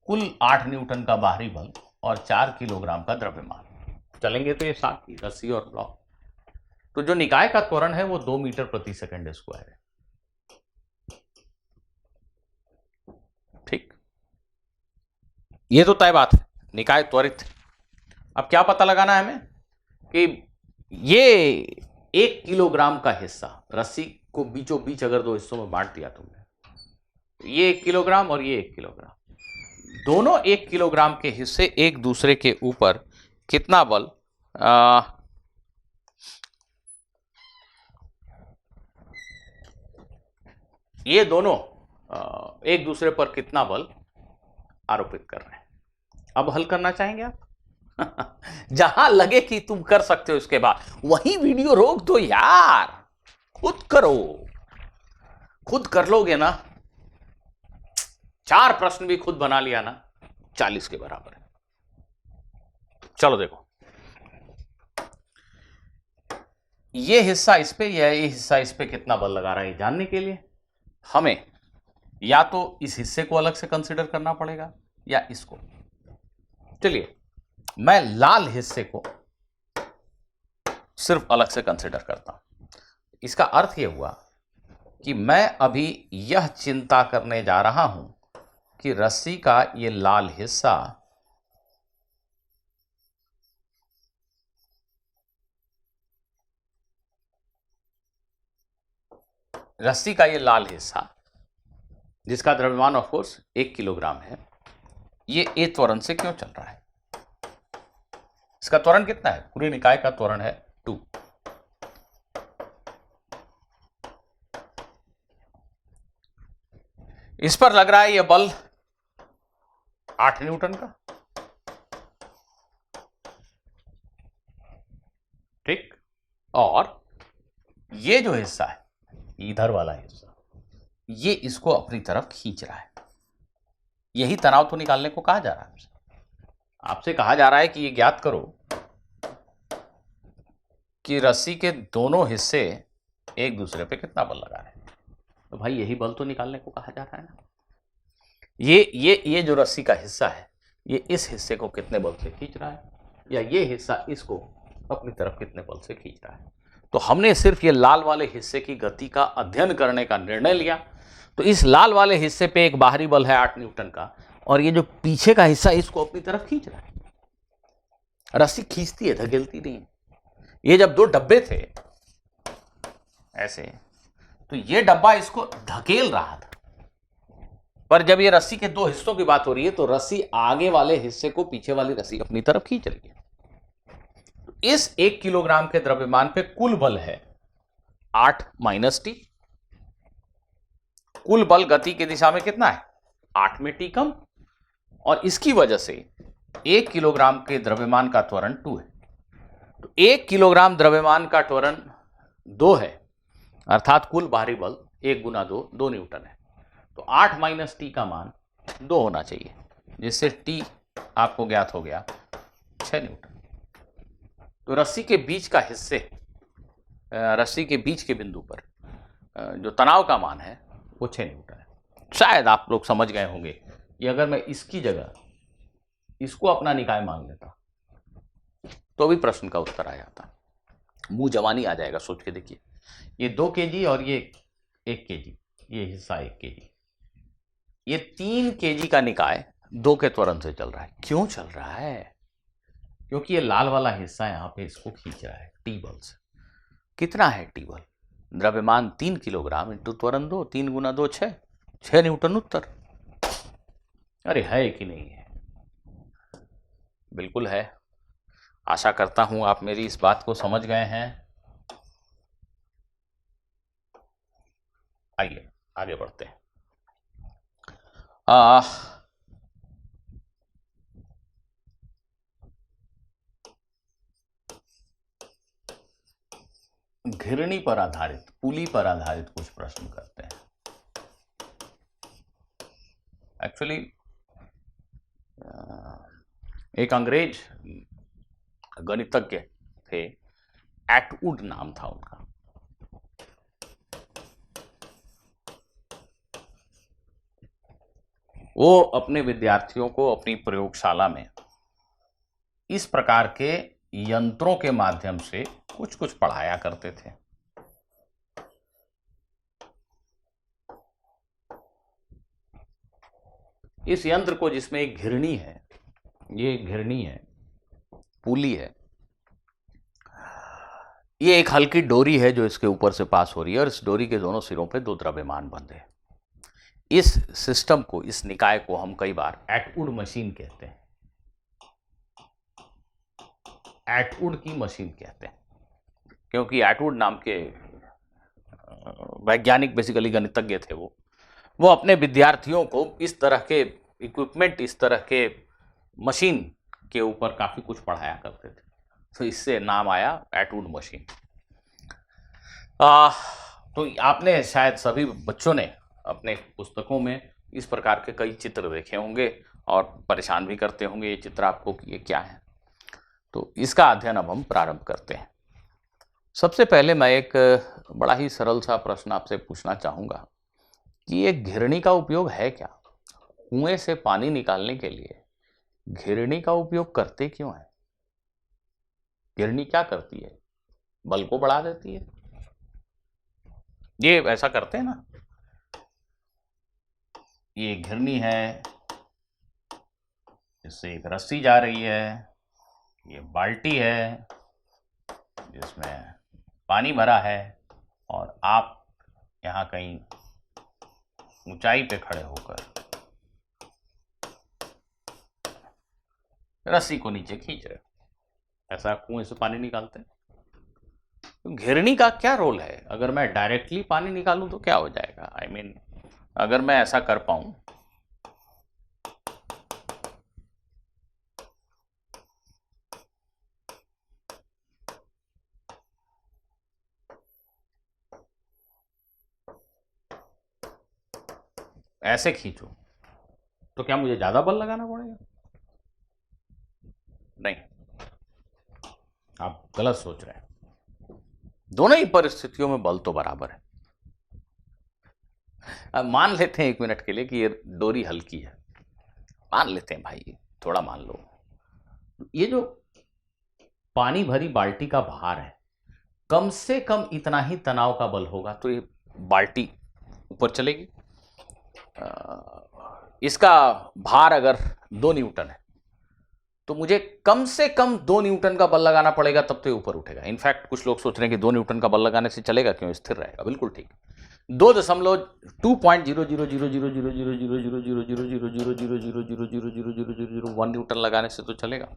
[SPEAKER 1] कुल 8 न्यूटन का बाहरी बल और 4 किलोग्राम का द्रव्यमान। चलेंगे तो ये साथ ही रस्सी और ब्लॉक। तो जो निकाय का त्वरण है वो 2 मीटर प्रति सेकंड स्क्वायर है। ठीक, ये तो तय बात है, निकाय त्वरित। अब क्या पता लगाना है हमें कि ये 1 किलोग्राम का हिस्सा, रस्सी को बीचों बीच अगर दो हिस्सों में बांट दिया तुमने, ये 1 किलोग्राम और ये 1 किलोग्राम, दोनों 1 किलोग्राम के हिस्से एक दूसरे के ऊपर कितना बल ये दोनों एक दूसरे पर कितना बल आरोपित कर रहे हैं। अब हल करना चाहेंगे आप? जहां लगे कि तुम कर सकते हो इसके बाद वहीं वीडियो रोक दो यार, खुद करो। खुद कर लोगे ना, 4 प्रश्न भी खुद बना लिया ना, 40 के बराबर है। चलो देखो, ये हिस्सा इस पे, ये हिस्सा इस पे कितना बल लगा रहा है जानने के लिए हमें या तो इस हिस्से को अलग से कंसीडर करना पड़ेगा या इसको। चलिए मैं लाल हिस्से को सिर्फ अलग से कंसीडर करता हूं। इसका अर्थ यह हुआ कि मैं अभी यह चिंता करने जा रहा हूं कि रस्सी का ये लाल हिस्सा जिसका द्रव्यमान ऑफ कोर्स 1 किलोग्राम है, ये ए त्वरण से क्यों चल रहा है। इसका त्वरण कितना है, पूरी निकाय का त्वरण है 2। इस पर लग रहा है यह बल 8 न्यूटन का। ठीक, और ये जो हिस्सा है, इधर वाला हिस्सा, ये इसको अपनी तरफ खींच रहा है। यही तनाव तो निकालने को कहा जा रहा है आपसे कहा जा रहा है कि ये ज्ञात करो कि रस्सी के दोनों हिस्से एक दूसरे पे कितना बल लगा रहे हैं। तो भाई यही बल तो निकालने को कहा जा रहा है ना। ये जो रस्सी का हिस्सा है, ये इस हिस्से को कितने बल से खींच रहा है, या ये हिस्सा इसको अपनी तरफ कितने बल से खींच रहा है। तो हमने सिर्फ ये लाल वाले हिस्से की गति का अध्ययन करने का निर्णय लिया। तो इस लाल वाले हिस्से पे एक बाहरी बल है 8 न्यूटन का, और ये जो पीछे का हिस्सा इसको अपनी तरफ खींच रहा है। रस्सी खींचती है, धकेलती नहीं है। ये जब 2 डब्बे थे ऐसे, तो ये डब्बा इसको धकेल रहा था, पर जब ये रस्सी के 2 हिस्सों की बात हो रही है तो रस्सी आगे वाले हिस्से को पीछे वाली रस्सी अपनी तरफ खींच रही है। तो इस 1 किलोग्राम के द्रव्यमान पे कुल बल है 8 - t। कुल बल गति की दिशा में कितना है, 8 में t कम, और इसकी वजह से 1 किलोग्राम के द्रव्यमान का त्वरण 2 है। तो 1 किलोग्राम द्रव्यमान का त्वरण 2 है, अर्थात कुल बाहरी बल 1 × 2 न्यूटन है। तो 8 - t का मान 2 होना चाहिए, जिससे t आपको ज्ञात हो गया 6 न्यूटन। तो रस्सी के बीच का हिस्से, रस्सी के बीच के बिंदु पर जो तनाव का मान है वो 6 न्यूटन है। शायद आप लोग समझ गए होंगे कि अगर मैं इसकी जगह इसको अपना निकाय मान लेता तो भी प्रश्न का उत्तर आ जाता। मुंह जवानी आ जाएगा, सोच के देखिए। ये 2 kg और ये 1 kg, ये हिस्सा 1 kg, ये 3 kg का निकाय 2 के त्वरण से चल रहा है। क्यों चल रहा है? क्योंकि ये लाल वाला हिस्सा यहाँ पे इसको खींच रहा है टी बल से। कितना है टी बल? द्रव्यमान 3 किलोग्राम इंटू त्वरण 2, 3 गुना 2 6 न्यूटन उत्तर। अरे है कि नहीं है? बिल्कुल है। आशा करता हूं आप मेरी इस बात को समझ गए हैं। आइए आगे बढ़ते हैं। घिरनी पर आधारित, पुली पर आधारित कुछ प्रश्न करते हैं। एक्चुअली एक अंग्रेज गणितज्ञ थे, एटवुड नाम था उनका। वो अपने विद्यार्थियों को अपनी प्रयोगशाला में इस प्रकार के यंत्रों के माध्यम से कुछ कुछ पढ़ाया करते थे। इस यंत्र को, जिसमें एक घिरनी है, ये घिरनी है, पुली है, ये एक हल्की डोरी है जो इसके ऊपर से पास हो रही है और इस डोरी के दोनों सिरों पे 2 द्रव्यमान बंधे हैं। इस सिस्टम को, इस निकाय को हम कई बार एटवुड मशीन कहते हैं। एटवुड की मशीन कहते हैं क्योंकि एटवुड नाम के वैज्ञानिक, बेसिकली गणितज्ञ थे, वो अपने विद्यार्थियों को इस तरह के इक्विपमेंट, इस तरह के मशीन के ऊपर काफ़ी कुछ पढ़ाया करते थे। तो इससे नाम आया एटवुड मशीन। तो आपने शायद सभी बच्चों ने अपने पुस्तकों में इस प्रकार के कई चित्र देखे होंगे और परेशान भी करते होंगे ये चित्र आपको कि ये क्या है। तो इसका अध्ययन अब हम प्रारंभ करते हैं। सबसे पहले मैं एक बड़ा ही सरल सा प्रश्न आपसे पूछना चाहूँगा कि ये घिरनी का उपयोग है क्या? कुएं से पानी निकालने के लिए घिरनी का उपयोग करते क्यों है? घिरनी क्या करती है? बल को बढ़ा देती है। ये ऐसा करते हैं ना, ये घिरनी है, इससे एक रस्सी जा रही है, ये बाल्टी है जिसमें पानी भरा है और आप यहाँ कहीं ऊंचाई पे खड़े होकर रस्सी को नीचे खींच रहे हो। ऐसा कुएं से पानी निकालते हैं। तो घिरनी का क्या रोल है? अगर मैं डायरेक्टली पानी निकालूं तो क्या हो जाएगा? आई मीन, अगर मैं ऐसा कर पाऊं, ऐसे खींचूं, तो क्या मुझे ज्यादा बल लगाना पड़ेगा? नहीं, आप गलत सोच रहे हैं। दोनों ही परिस्थितियों में बल तो बराबर है। अब मान लेते हैं 1 मिनट के लिए कि ये डोरी हल्की है, मान लेते हैं भाई, थोड़ा मान लो। ये जो पानी भरी बाल्टी का भार है, कम से कम इतना ही तनाव का बल होगा तो ये बाल्टी ऊपर चलेगी। इसका भार अगर 2 न्यूटन है तो मुझे कम से कम 2 न्यूटन का बल लगाना पड़ेगा, तब तो ये ऊपर उठेगा। इनफैक्ट कुछ लोग सोच रहे हैं कि 2 न्यूटन का बल लगाने से चलेगा क्यों, स्थिर रहेगा। बिल्कुल ठीक। 2.0000000000000000000000001 न्यूटन लगाने से तो चलेगा।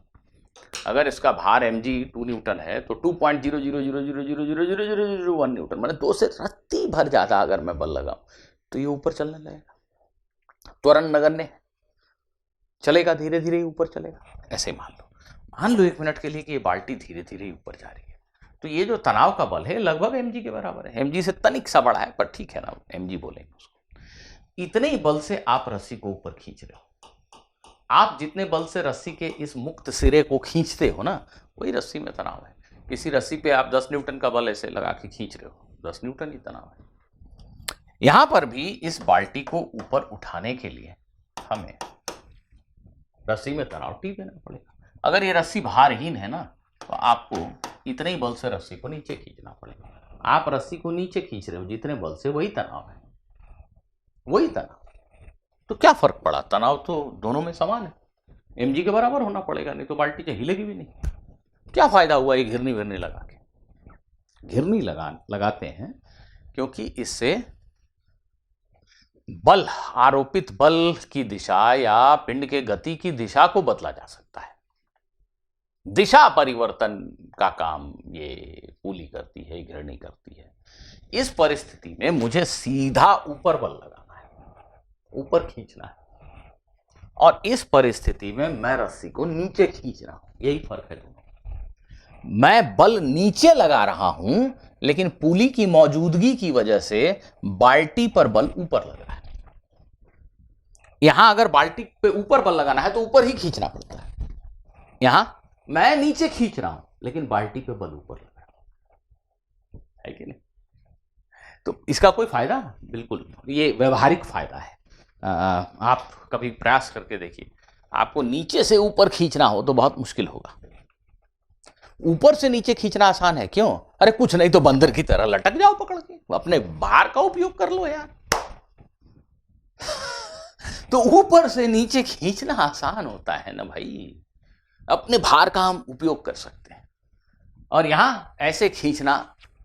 [SPEAKER 1] अगर इसका भार mg 2 न्यूटन है तो 2.00000000001 न्यूटन, मैंने 2 से रत्ती भर ज्यादा अगर मैं बल लगाऊं तो ये ऊपर चलने लगेगा। त्वरण नगण्य चलेगा, धीरे धीरे ही ऊपर चलेगा। ऐसे मान लो 1 मिनट के लिए कि ये बाल्टी धीरे धीरे ही ऊपर जा रही है, तो ये जो तनाव का बल है लगभग mg के बराबर है। mg से तनिक सा बड़ा है, पर ठीक है ना, mg बोलेंगे उसको। इतने ही बल से आप रस्सी को ऊपर खींच रहे हो। आप जितने बल से रस्सी के इस मुक्त सिरे को खींचते हो ना, वही रस्सी में तनाव है। किसी रस्सी पे आप 10 न्यूटन का बल ऐसे लगा के खींच रहे हो, 10 न्यूटन ही तनाव है। यहां पर भी इस बाल्टी को ऊपर उठाने के लिए हमें रस्सी में तनाव टी देना पड़ेगा। अगर ये रस्सी भारहीन है ना, तो आपको इतने ही बल से रस्सी को नीचे खींचना पड़ेगा। आप रस्सी को नीचे खींच रहे हो जितने बल से, वही तनाव है, वही तनाव। तो क्या फर्क पड़ा, तनाव तो दोनों में समान है, mg के बराबर होना पड़ेगा, नहीं तो बाल्टी तो हिलेगी भी नहीं। क्या फायदा हुआ ये घिरनी विरनी लगा के? घिरनी लगाते हैं क्योंकि इससे बल, आरोपित बल की दिशा या पिंड के गति की दिशा को बदला जा सकता है। दिशा परिवर्तन का काम ये पुली करती है, घिरनी करती है। इस परिस्थिति में मुझे सीधा ऊपर बल लगाना है, ऊपर खींचना है, और इस परिस्थिति में मैं रस्सी को नीचे खींच रहा हूं। यही फर्क है दोनों। मैं बल नीचे लगा रहा हूं, लेकिन पुली की मौजूदगी की वजह से बाल्टी पर बल ऊपर लग रहा है। यहां अगर बाल्टी पे ऊपर बल लगाना है तो ऊपर ही खींचना पड़ता है। यहां मैं नीचे खींच रहा हूं, लेकिन बाल्टी पे बल ऊपर लग रहा है कि नहीं? तो इसका कोई फायदा? बिल्कुल, ये व्यवहारिक फायदा है। आप कभी प्रयास करके देखिए, आपको नीचे से ऊपर खींचना हो तो बहुत मुश्किल होगा। ऊपर से नीचे खींचना आसान है। क्यों? अरे कुछ नहीं तो बंदर की तरह लटक जाओ पकड़ के, अपने भार का उपयोग कर लो यार। तो ऊपर से नीचे खींचना आसान होता है ना भाई, अपने भार का हम उपयोग कर सकते हैं। और यहां ऐसे खींचना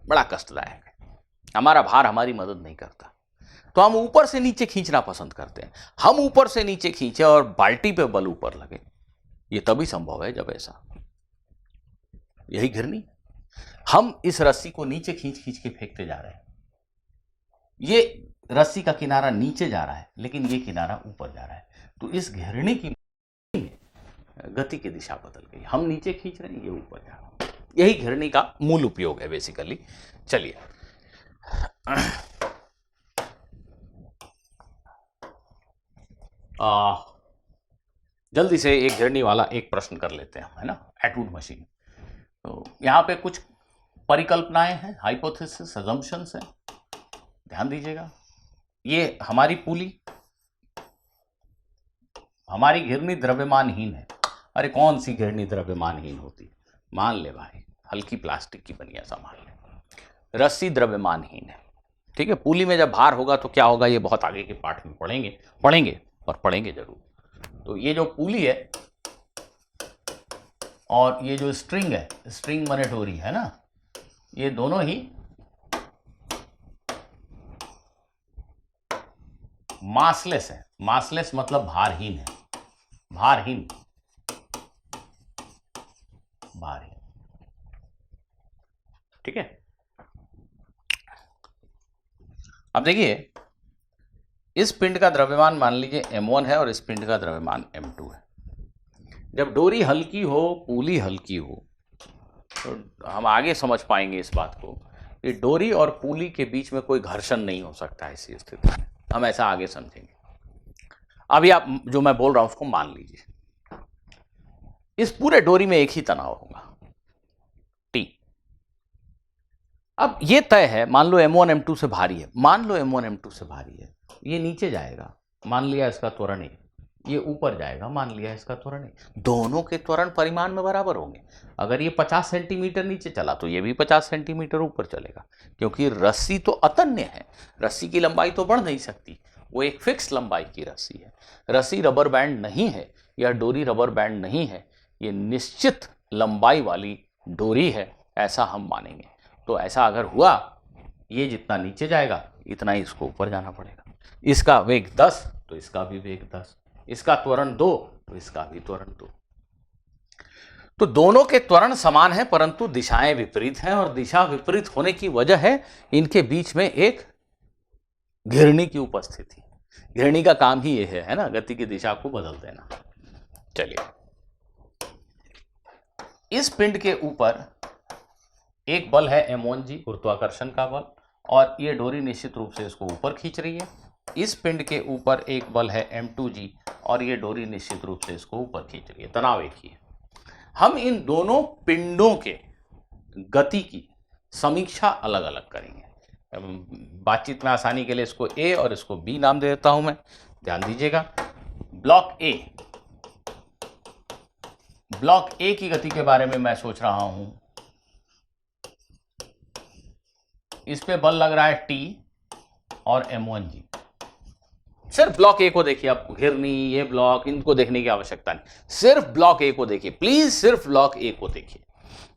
[SPEAKER 1] बड़ा कष्टदायक है, हमारा भार हमारी मदद नहीं करता, तो हम ऊपर से नीचे खींचना पसंद करते हैं। हम ऊपर से नीचे खींचे और बाल्टी पे बल ऊपर लगे, ये तभी संभव है जब ऐसा। यही घिरनी। हम इस रस्सी को नीचे खींच खींच के फेंकते जा रहे हैं, ये रस्सी का किनारा नीचे जा रहा है, लेकिन ये किनारा ऊपर जा रहा है। तो इस घिरनी की गति की दिशा बदल गई, हम नीचे खींच रहे हैं, ये ऊपर जा रहा है। यही घिरनी का मूल उपयोग है बेसिकली। चलिए जल्दी से एक घिरनी वाला एक प्रश्न कर लेते हैं, है ना, एटवुड मशीन। तो यहाँ पे कुछ परिकल्पनाएं हैं, हाइपोथेसिस, अजम्पशंस हैं, ध्यान दीजिएगा। ये हमारी पुली, हमारी घिरनी द्रव्यमानहीन है। अरे कौन सी घिरनी द्रव्यमानहीन होती? मान ले भाई, हल्की प्लास्टिक की बनी, ऐसा मान ले। रस्सी द्रव्यमानहीन है, ठीक है। पुली में जब भार होगा तो क्या होगा, ये बहुत आगे के पाठ में पढ़ेंगे जरूर। तो ये जो पुली है और ये जो स्ट्रिंग है, स्ट्रिंग माने डोरी है ना, ये दोनों ही मासलेस है। मासलेस मतलब भारहीन है, भारहीन। ठीक है। अब देखिए, इस पिंड का द्रव्यमान मान लीजिए m1 है और इस पिंड का द्रव्यमान m2 है। जब डोरी हल्की हो, पुली हल्की हो, तो हम आगे समझ पाएंगे इस बात को कि डोरी और पुली के बीच में कोई घर्षण नहीं हो सकता। ऐसी स्थिति में हम ऐसा आगे समझेंगे। अभी आप जो मैं बोल रहा हूं उसको मान लीजिए। इस पूरे डोरी में एक ही तनाव होगा, T। अब ये तय है, मान लो m1 m2 से भारी है, मान लो m1 m2 से भारी है, ये नीचे जाएगा, मान लिया इसका त्वरण है, ये ऊपर जाएगा, मान लिया इसका त्वरण है। दोनों के त्वरण परिमाण में बराबर होंगे। अगर ये 50 सेंटीमीटर नीचे चला तो ये भी 50 सेंटीमीटर ऊपर चलेगा, क्योंकि रस्सी तो अतन्य है, रस्सी की लंबाई तो बढ़ नहीं सकती, वो एक फिक्स लंबाई की रस्सी है। रस्सी रबर बैंड नहीं है, या डोरी रबर बैंड नहीं है, ये निश्चित लंबाई वाली डोरी है, ऐसा हम मानेंगे। तो ऐसा अगर हुआ, ये जितना नीचे जाएगा इतना ही इसको ऊपर जाना पड़ेगा। इसका वेग 10 तो इसका भी वेग 10, इसका त्वरण 2 तो इसका भी त्वरण 2। तो दोनों के त्वरण समान हैं, परंतु दिशाएं विपरीत हैं, और दिशा विपरीत होने की वजह है इनके बीच में एक घिरनी की उपस्थिति। घिरनी का काम ही यह है ना, गति की दिशा को बदल देना। चलिए, इस पिंड के ऊपर एक बल है m1g, गुरुत्वाकर्षण का बल, और ये डोरी निश्चित रूप से इसको ऊपर खींच रही है। इस पिंड के ऊपर एक बल है m2g, और ये डोरी निश्चित रूप से इसको ऊपर खींच रही है। तनाव एक ही है। हम इन दोनों पिंडों के गति की समीक्षा अलग अलग करेंगे। बातचीत में आसानी के लिए इसको A और इसको B नाम दे देता हूं मैं, ध्यान दीजिएगा। ब्लॉक ए की गति के बारे में मैं सोच रहा हूं। इस पे बल लग रहा है T और m1g। सिर्फ ब्लॉक ए को देखिए, अब घिरनी, ये ब्लॉक, इनको देखने की आवश्यकता नहीं, सिर्फ ब्लॉक ए को देखिए प्लीज, सिर्फ ब्लॉक ए को देखिए।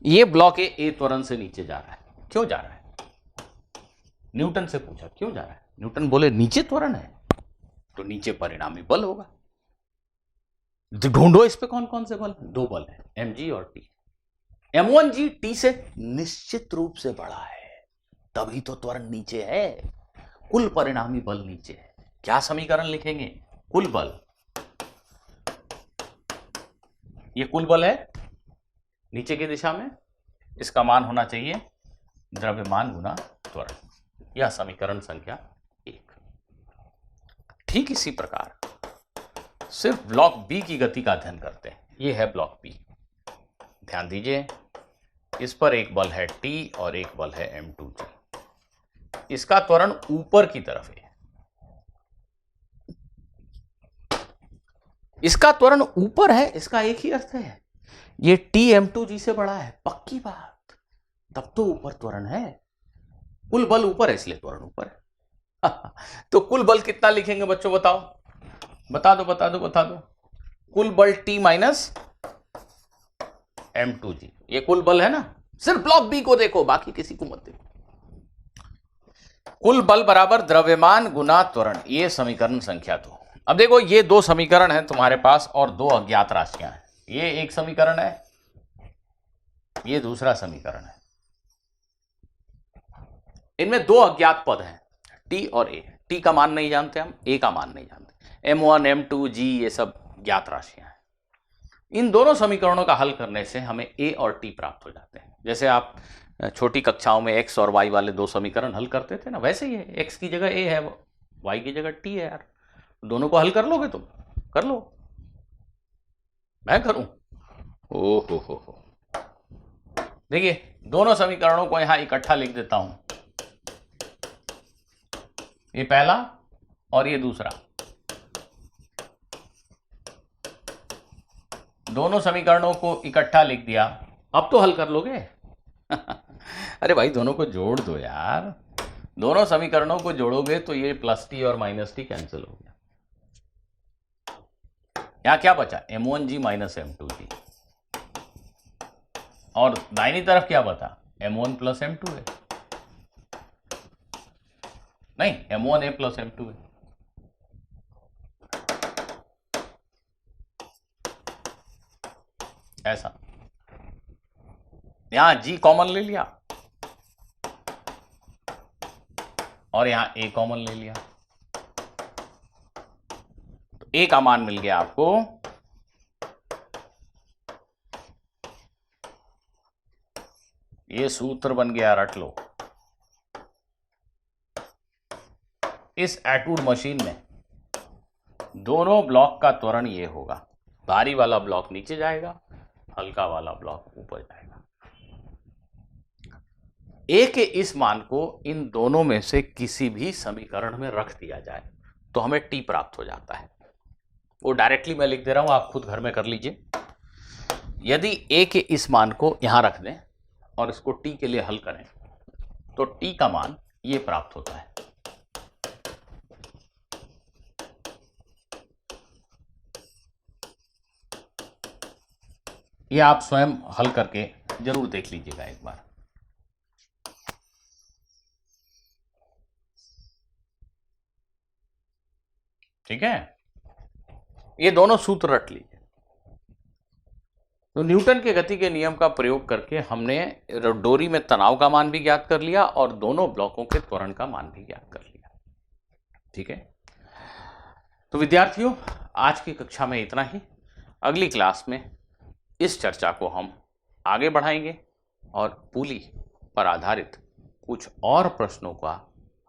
[SPEAKER 1] ये ब्लॉक ए त्वरण से नीचे जा रहा है, क्यों जा रहा है? न्यूटन से पूछा क्यों जा रहा है, न्यूटन बोले नीचे त्वरण है तो नीचे परिणामी बल होगा। ढूंढो इस पे कौन कौन से बल, दो बल है, mg और t। m1g t से निश्चित रूप से बड़ा है, तभी तो त्वरण नीचे है, कुल परिणामी बल नीचे है। क्या समीकरण लिखेंगे? कुल बल, ये कुल बल है नीचे की दिशा में, इसका मान होना चाहिए द्रव्यमान गुना त्वरण, यह समीकरण संख्या 1। ठीक इसी प्रकार सिर्फ ब्लॉक बी की गति का अध्ययन करते हैं। यह है ब्लॉक बी, ध्यान दीजिए, इस पर एक बल है T और एक बल है m2g। इसका त्वरण ऊपर की तरफ है, इसका त्वरण ऊपर है, इसका एक ही अर्थ है, ये T m2g से बड़ा है, पक्की बात, तब तो ऊपर त्वरण है, कुल बल ऊपर है इसलिए त्वरण ऊपर है। तो कुल बल कितना लिखेंगे बच्चों, बताओ, बता दो बता दो बता दो। कुल बल T माइनस m2g, ये कुल बल है ना, सिर्फ ब्लॉक बी को देखो, बाकी किसी को मत देखो। कुल बल बराबर द्रव्यमान गुना त्वरण, ये समीकरण संख्या 2। अब देखो ये दो समीकरण हैं तुम्हारे पास और दो अज्ञात राशियां हैं, ये एक समीकरण है, ये दूसरा समीकरण है, इनमें दो अज्ञात पद हैं t और a। t का मान नहीं जानते हम, a का मान नहीं जानते, m1 m2 g ये सब ज्ञात राशियां हैं। इन दोनों समीकरणों का हल करने से हमें a और t प्राप्त हो जाते हैं। जैसे आप छोटी कक्षाओं में x और y वाले दो समीकरण हल करते थे ना, वैसे ही है, x की जगह a है, y की जगह t है यार, दोनों को हल कर लोगे तुम, कर लो, मैं करूं? ओ हो, देखिए दोनों समीकरणों को यहां इकट्ठा लिख देता हूं, ये पहला और ये दूसरा, दोनों समीकरणों को इकट्ठा लिख दिया, अब तो हल कर लोगे। अरे भाई दोनों को जोड़ दो यार, दोनों समीकरणों को जोड़ोगे तो ये प्लस टी और माइनस टी कैंसिल हो गया, यहां क्या बचा, m1g माइनस m2g, और दाहिनी तरफ क्या बता, m1 प्लस m2 है, नहीं m1a प्लस m2 है, ऐसा, यहां g कॉमन ले लिया और यहां a कॉमन ले लिया, तो a का मान मिल गया आपको ये सूत्र बन गया, रट लो। इस एटूड मशीन में दोनों ब्लॉक का त्वरण ये होगा, भारी वाला ब्लॉक नीचे जाएगा, हल्का वाला ब्लॉक ऊपर जाएगा। ए के इस मान को इन दोनों में से किसी भी समीकरण में रख दिया जाए तो हमें टी प्राप्त हो जाता है। वो डायरेक्टली मैं लिख दे रहा हूं, आप खुद घर में कर लीजिए। यदि ए के इस मान को यहां रख दें और इसको टी के लिए हल करें तो टी का मान ये प्राप्त होता है। ये आप स्वयं हल करके जरूर देख लीजिएगा एक बार। ठीक है, ये दोनों सूत्र रट लीजिए। तो न्यूटन के गति के नियम का प्रयोग करके हमने डोरी में तनाव का मान भी ज्ञात कर लिया और दोनों ब्लॉकों के त्वरण का मान भी ज्ञात कर लिया। ठीक है, तो विद्यार्थियों आज की कक्षा में इतना ही। अगली क्लास में इस चर्चा को हम आगे बढ़ाएंगे और पुली पर आधारित कुछ और प्रश्नों का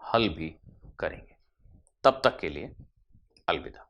[SPEAKER 1] हल भी करेंगे। तब तक के लिए अलविदा।